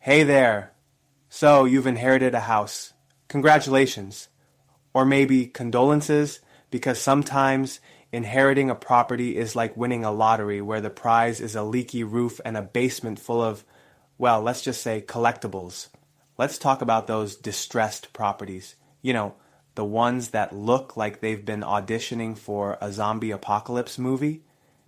Hey there. So you've inherited a house. Congratulations. Or maybe condolences, because sometimes inheriting a property is like winning a lottery where the prize is a leaky roof and a basement full of, well, let's just say collectibles. Let's talk about those distressed properties. The ones that look like they've been auditioning for a zombie apocalypse movie.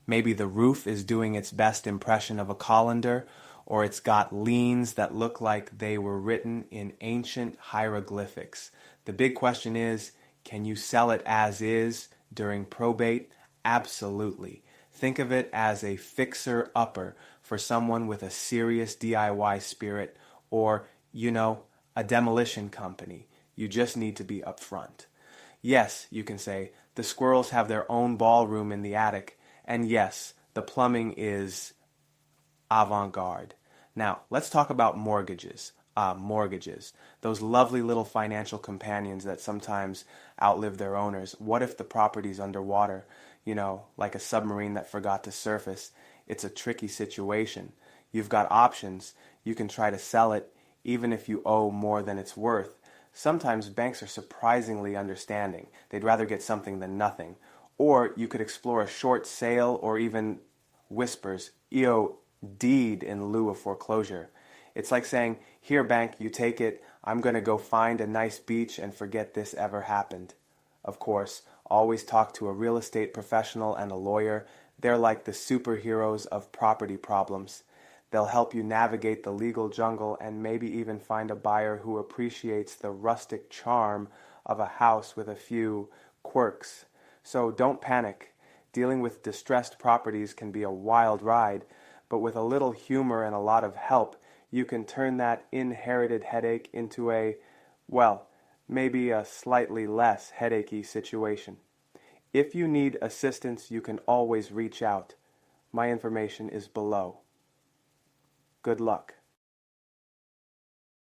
Maybe the roof is doing its best impression of a colander, or it's got liens that look like they were written in ancient hieroglyphics. The big question is, can you sell it as is during probate? Absolutely. Think of it as a fixer-upper for someone with a serious DIY spirit, or, a demolition company. You just need to be upfront. Yes, you can say, the squirrels have their own ballroom in the attic, and yes, the plumbing is avant-garde. Now, let's talk about mortgages. Mortgages. Those lovely little financial companions that sometimes outlive their owners. What if the property's underwater? Like a submarine that forgot to surface. It's a tricky situation. You've got options. You can try to sell it, even if you owe more than it's worth. Sometimes banks are surprisingly understanding. They'd rather get something than nothing. Or you could explore a short sale or even whispers, deed in lieu of foreclosure. It's like saying, here bank, you take it, I'm going to go find a nice beach and forget this ever happened. Of course, always talk to a real estate professional and a lawyer. They're like the superheroes of property problems. They'll help you navigate the legal jungle and maybe even find a buyer who appreciates the rustic charm of a house with a few quirks. So don't panic. Dealing with distressed properties can be a wild ride, but with a little humor and a lot of help, you can turn that inherited headache into maybe a slightly less headachy situation. If you need assistance, you can always reach out. My information is below. Good luck.